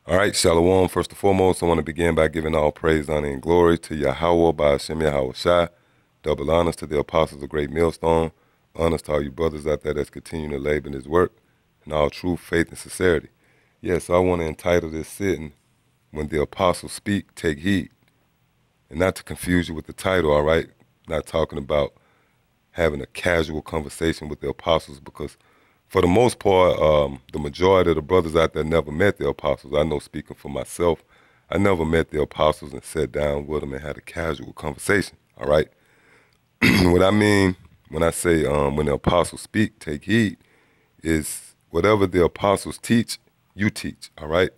All right, Shalom. First and foremost, I want to begin by giving all praise, honor, and glory to Yahweh by Hashem Yahweh Shai. Double honors to the apostles of Great Millstone. Honors to all you brothers out there that's continuing to labor in His work in all truth, faith, and sincerity. Yes, I want to entitle this sitting, When the Apostles Speak, Take Heed. And not to confuse you with the title, all right? Not talking about having a casual conversation with the apostles, because for the most part, the majority of the brothers out there never met the apostles. I know, speaking for myself, I never met the apostles and sat down with them and had a casual conversation, all right? What I mean when I say when the apostles speak, take heed, is whatever the apostles teach, you teach, all right?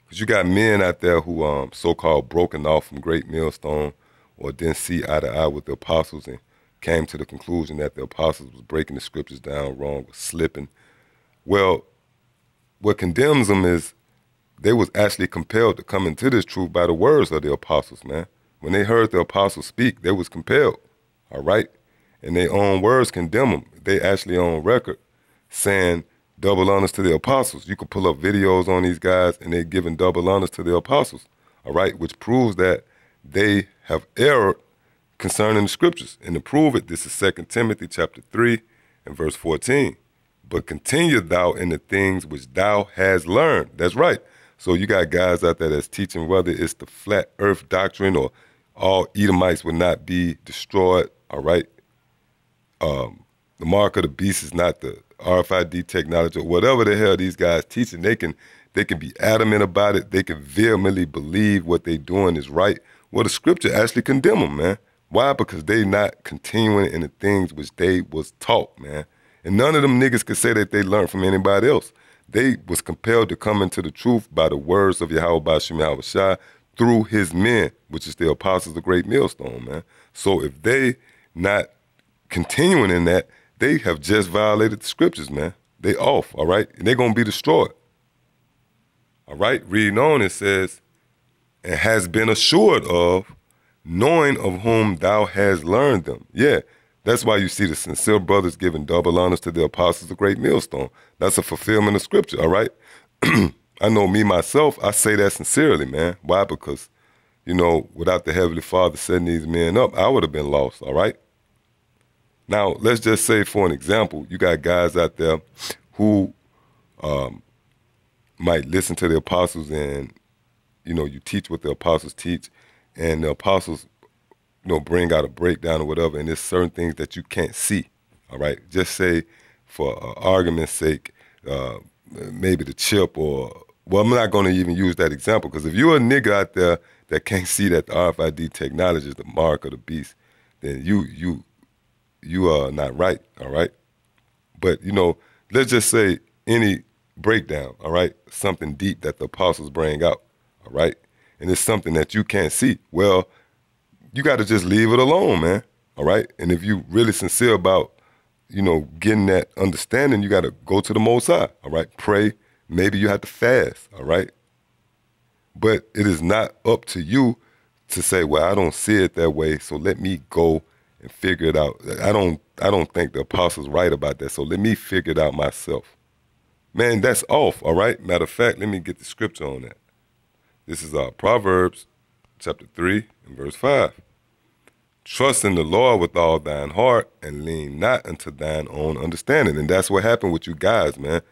Because you got men out there who so-called broken off from Great Millstone or didn't see eye to eye with the apostles and came to the conclusion that the apostles was breaking the scriptures down wrong, was slipping. Well, what condemns them is they was actually compelled to come into this truth by the words of the apostles, man. When they heard the apostles speak, they was compelled, all right? And their own words condemn them. They actually on record saying double honors to the apostles. You could pull up videos on these guys and they giving double honors to the apostles, all right? Which proves that they have erred concerning the scriptures. And to prove it, this is 2 Timothy chapter 3 and verse 14. But continue thou in the things which thou hast learned. That's right. So you got guys out there that's teaching whether it's the flat earth doctrine or all Edomites would not be destroyed, all right? The mark of the beast is not the RFID technology or whatever the hell these guys teaching. They can be adamant about it. They can vehemently believe what they doing is right. Well, the scripture actually condemn them, man. Why? Because they not continuing in the things which they was taught, man. And none of them niggas could say that they learned from anybody else. They was compelled to come into the truth by the words of Yahweh by Hashem Yahweh Shai through his men, which is the apostles of Great Millstone, man. So if they not continuing in that, they have just violated the scriptures, man. They off, all right? And they're going to be destroyed. All right? Reading on, it says, and has been assured of, knowing of whom thou hast learned them. Yeah, that's why you see the sincere brothers giving double honors to the apostles of Great Millstone. That's a fulfillment of scripture, all right? I know me, myself, I say that sincerely, man. Why? Because, you know, without the Heavenly Father setting these men up, I would have been lost, all right? Now, let's just say, for an example, you got guys out there who might listen to the apostles and, you know, you teach what the apostles teach, and the apostles, you know, bring out a breakdown or whatever, and there's certain things that you can't see, all right? Just say, for argument's sake, maybe the chip or, well, I'm not going to even use that example, because if you're a nigga out there that can't see that the RFID technology is the mark of the beast, then you are not right, all right? But, you know, let's just say any breakdown, all right? Something deep that the apostles bring out, all right? And it's something that you can't see. Well, you got to just leave it alone, man, all right? And if you really sincere about, you know, getting that understanding, you got to go to the Most High, all right? Pray. Maybe you have to fast, all right? But it is not up to you to say, well, I don't see it that way, so let me go and figure it out. I don't think the apostles right about that, so let me figure it out myself. Man, that's off, all right? Matter of fact, let me get the scripture on that. This is Proverbs chapter 3 and verse 5. Trust in the Lord with all thine heart and lean not unto thine own understanding. And that's what happened with you guys, man.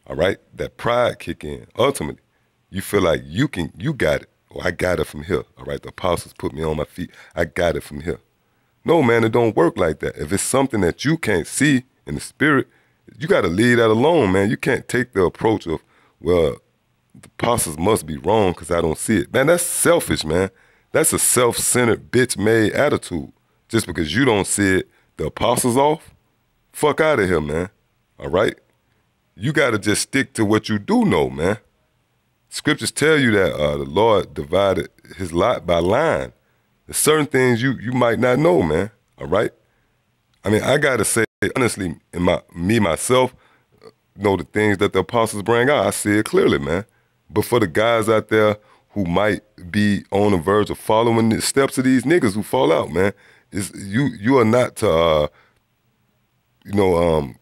All right? That pride kick in. Ultimately, you feel like you got it. Or I got it from here. All right? The apostles put me on my feet. I got it from here. No, man, it don't work like that. If it's something that you can't see in the spirit, you got to leave that alone, man. You can't take the approach of, well, the apostles must be wrong because I don't see it. Man, that's selfish, man. That's a self-centered, bitch-made attitude. Just because you don't see it, the apostles off? Fuck out of here, man. All right? You got to just stick to what you do know, man. Scriptures tell you that the Lord divided his lot by line. There's certain things you might not know, man. All right? I mean, I got to say, honestly, myself, know the things that the apostles bring out. I see it clearly, man. But for the guys out there who might be on the verge of following the steps of these niggas who fall out, man, you are not to,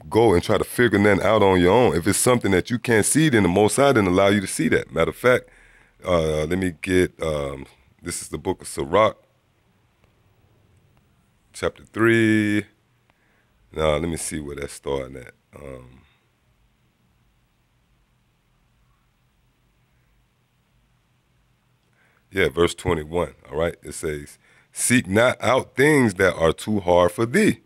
go and try to figure nothing out on your own. If it's something that you can't see, then the Most High didn't allow you to see that. Matter of fact, Let me get, this is the book of Sirach, chapter 3. Now, let me see where that's starting at. Yeah, verse 21, all right? It says, seek not out things that are too hard for thee,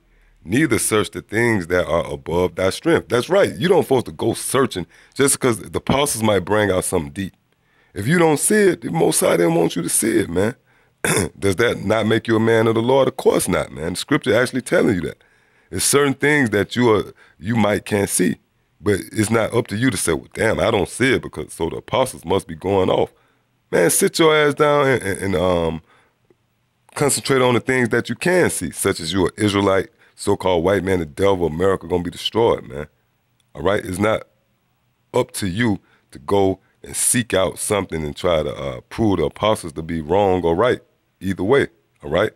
neither search the things that are above thy strength. That's right. You don't supposed to go searching just because the apostles might bring out something deep. If you don't see it, the Most High didn't want you to see it, man. Does that not make you a man of the Lord? Of course not, man. The scripture actually telling you that. There's certain things that you might can't see, but it's not up to you to say, well, damn, I don't see it because so the apostles must be going off. Man, sit your ass down and concentrate on the things that you can see, such as you're an Israelite, so-called white man, the devil, America gonna be destroyed, man. All right? It's not up to you to go and seek out something and try to prove the apostles to be wrong or right. Either way, all right?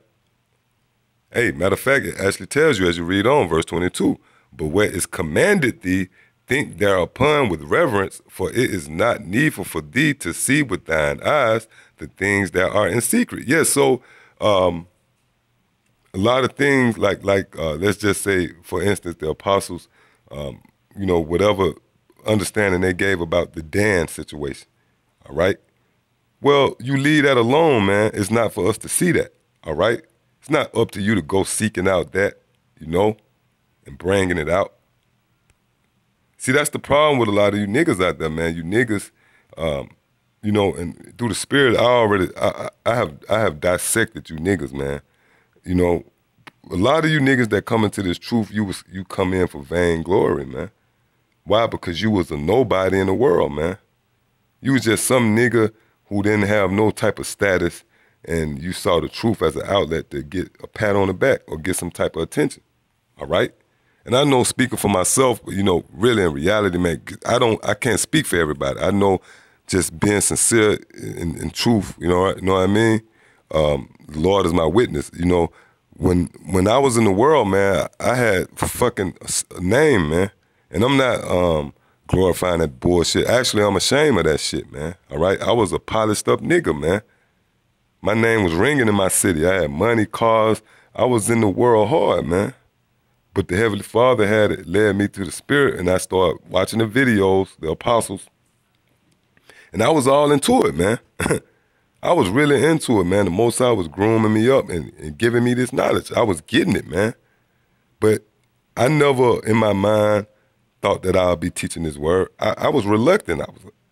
Hey, matter of fact, it actually tells you as you read on, verse 22, but where is commanded thee, think thereupon with reverence, for it is not needful for thee to see with thine eyes the things that are in secret. Yes, so a lot of things like let's just say, for instance, the apostles, whatever understanding they gave about the Dan situation, all right? Well, you leave that alone, man. It's not for us to see that, all right? It's not up to you to go seeking out that, and bringing it out. See, that's the problem with a lot of you niggas out there, man. You niggas, and through the spirit, I have dissected you niggas, man. A lot of you niggas that come into this truth, you come in for vainglory, man. Why? Because you was a nobody in the world, man. You was just some nigga who didn't have no type of status, and you saw the truth as an outlet to get a pat on the back or get some type of attention, all right? And I know, speaking for myself, really in reality, man, I can't speak for everybody. I know just being sincere in truth, you know what I mean? The Lord is my witness. When I was in the world, man, I had fucking a name, man. And I'm not glorifying that bullshit. Actually, I'm ashamed of that shit, man, all right? I was a polished up nigga, man. My name was ringing in my city. I had money, cars. I was in the world hard, man. But the Heavenly Father led me to the Spirit, and I started watching the videos, the apostles, and I was all into it, man. I was really into it, man. The Most High was grooming me up and giving me this knowledge. I was getting it, man. But I never, in my mind, thought that I'd be teaching this word. I was reluctant.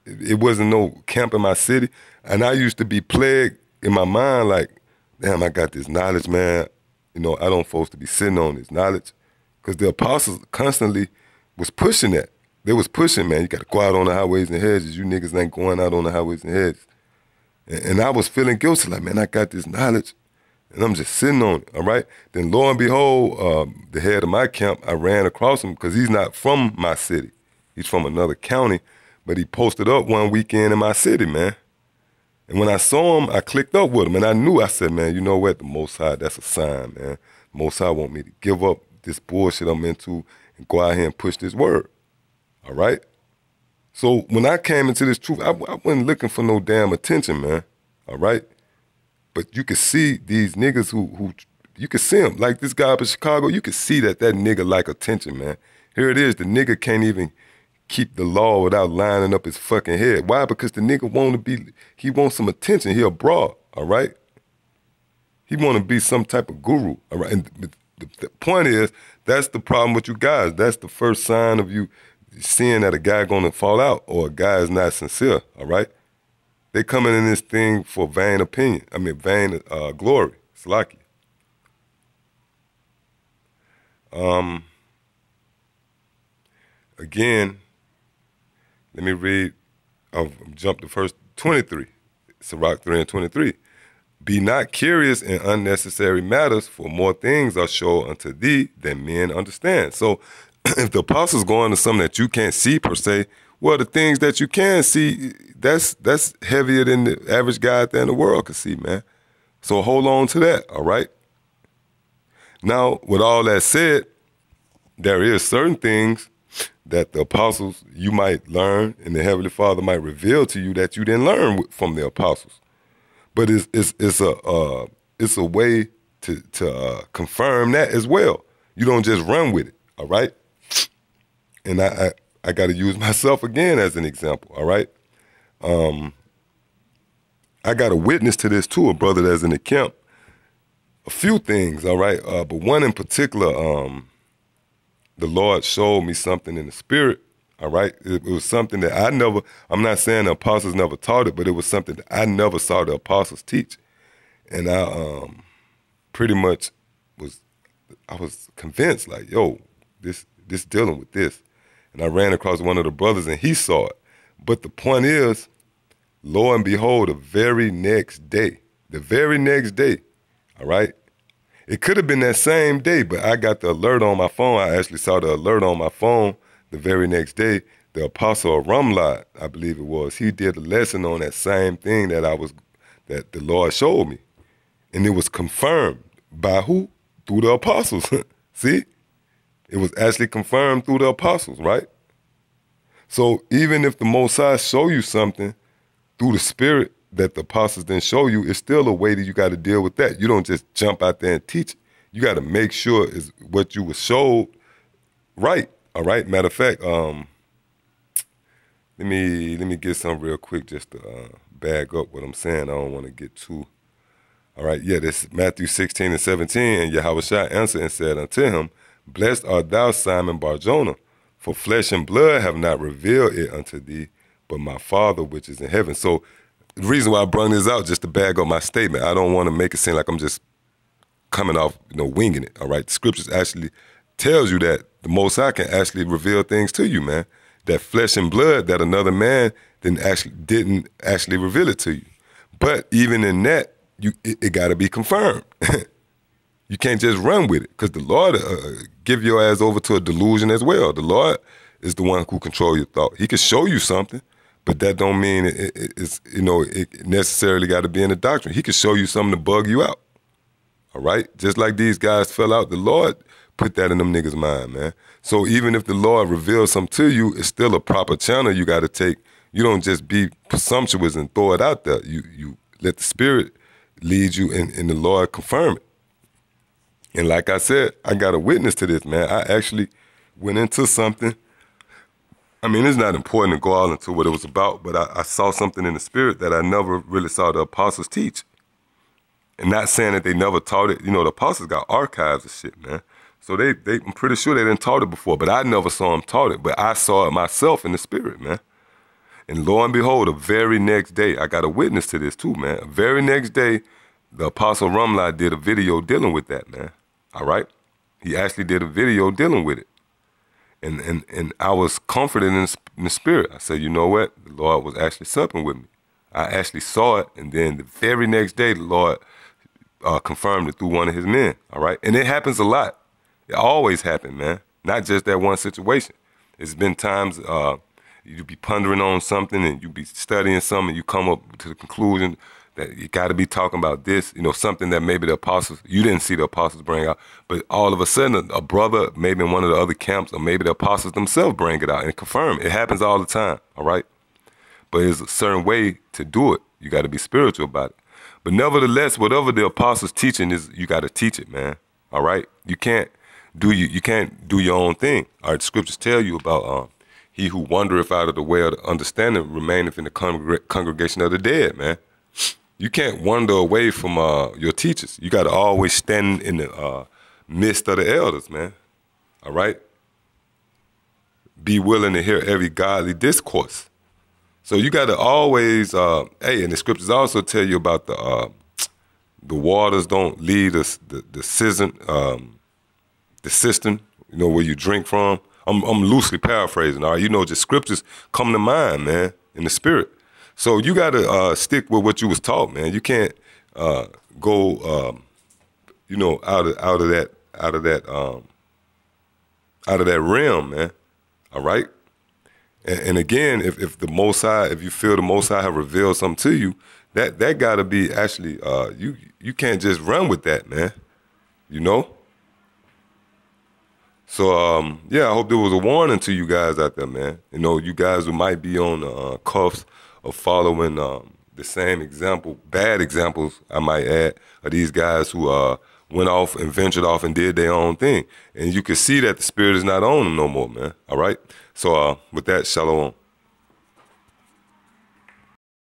It wasn't no camp in my city, and I used to be plagued in my mind like, damn, I got this knowledge, man. I don't supposed to be sitting on this knowledge. Because the apostles constantly was pushing that. They was pushing, man, you got to go out on the highways and hedges. You niggas ain't going out on the highways and hedges. And I was feeling guilty, like, man, I got this knowledge, and I'm just sitting on it, all right? Then lo and behold, the head of my camp, I ran across him because he's not from my city. He's from another county, but he posted up one weekend in my city, man. And when I saw him, I clicked up with him, and I said, man, you know what? The Most High, that's a sign, man. The Most High want me to give up this bullshit I'm into and go out here and push this word, all right? So when I came into this truth, I wasn't looking for no damn attention, man, all right? But you could see these niggas who you could see them. Like this guy up in Chicago, you could see that nigga like attention, man. Here it is, the nigga can't even keep the law without lining up his fucking head. Why? Because the nigga he wants some attention. He a broad, all right? He want to be some type of guru, all right? And the point is, that's the problem with you guys. That's the first sign of you seeing that a guy gonna fall out or a guy is not sincere, all right? They coming in this thing for vain glory. Slacky. Again, let me read, I'll jump to verse 23, Sirach 3 and 23. Be not curious in unnecessary matters, for more things are shown unto thee than men understand. So if the apostles go into something that you can't see per se, well, the things that you can see, that's heavier than the average guy out there in the world can see, man. So hold on to that, all right? Now, with all that said, there is certain things that the apostles you might learn, and the Heavenly Father might reveal to you that you didn't learn from the apostles. But it's a way to confirm that as well. You don't just run with it, all right? And I got to use myself again as an example, all right? I got a witness to this too, a brother that's in the camp. A few things, all right? But one in particular, the Lord showed me something in the spirit, all right? It was something that I'm not saying the apostles never taught it, but it was something that I never saw the apostles teach. And I pretty much I was convinced, like, yo, this dealing with this. And I ran across one of the brothers and he saw it. But the point is, lo and behold, the very next day, all right? It could have been that same day, but I got the alert on my phone. I actually saw the alert on my phone the very next day. The Apostle Ramlad, I believe it was, he did a lesson on that same thing that the Lord showed me. And it was confirmed by who? Through the apostles. See? It was actually confirmed through the apostles, right? So even if the Most High show you something through the Spirit that the apostles didn't show you, it's still a way that you got to deal with that. You don't just jump out there and teach it. You got to make sure is what you was showed right. All right. Matter of fact, let me get some real quick just to bag up what I'm saying. I don't want to get too. All right. Yeah, this is Matthew 16:17, and Yahushua answered and said unto him, Blessed art thou, Simon Bar-Jonah, for flesh and blood have not revealed it unto thee, but my Father which is in heaven. So the reason why I brought this out, just to bag up my statement, I don't want to make it seem like I'm just coming off, winging it, all right? The scriptures actually tells you that the Most High can actually reveal things to you, man. That flesh and blood, that another man didn't actually reveal it to you. But even in that, it got to be confirmed. You can't just run with it, because the Lord give your ass over to a delusion as well. The Lord is the one who control your thought. He can show you something, but that don't mean it necessarily got to be in the doctrine. He can show you something to bug you out, all right? Just like these guys fell out, the Lord put that in them niggas' mind, man. So even if the Lord reveals something to you, it's still a proper channel you got to take. You don't just be presumptuous and throw it out there. You let the Spirit lead you, and the Lord confirm it. And like I said, I got a witness to this, man. I actually went into something. I mean, it's not important to go all into what it was about, but I saw something in the spirit that I never really saw the apostles teach. And not saying that they never taught it. The apostles got archives of shit, man. So I'm pretty sure they didn't taught it before, but I never saw them taught it. But I saw it myself in the spirit, man. And lo and behold, the very next day, I got a witness to this too, man. The very next day, the Apostle Ramlad did a video dealing with that, man. All right? He actually did a video dealing with it. And I was comforted in the spirit. I said, you know what? The Lord was actually supping with me. I actually saw it, and then the very next day, the Lord confirmed it through one of his men, all right? And it happens a lot. It always happens, man. Not just that one situation. It's been times you be pondering on something, and you be studying something, and you come up to the conclusion that you got to be talking about this, something that maybe the apostles, you didn't see the apostles bring out, but all of a sudden a brother, maybe in one of the other camps, or maybe the apostles themselves bring it out and confirm it. It happens all the time, all right? But there's a certain way to do it. You got to be spiritual about it. But nevertheless, whatever the apostles' teaching is, you got to teach it, man, all right? You can't do your own thing. All right, the scriptures tell you about he who wandereth out of the way of the understanding remaineth in the congregation of the dead, man. You can't wander away from your teachers. You got to always stand in the midst of the elders, man. All right? Be willing to hear every godly discourse. So you got to always, and the scriptures also tell you about the waters don't leave the cistern, where you drink from. I'm loosely paraphrasing, all right? Just scriptures come to mind, man, in the spirit. So you got to stick with what you was taught, man. You can't go, out of that realm, man. All right. And again, if the Most High, if you feel the Most High have revealed something to you, that got to be actually you can't just run with that, man. So, yeah, I hope there was a warning to you guys out there, man. You know, you guys who might be on the cuffs of following the same example, bad examples, I might add, of these guys who went off and ventured off and did their own thing. And you can see that the spirit is not on them no more, man. All right? So, with that, shalom.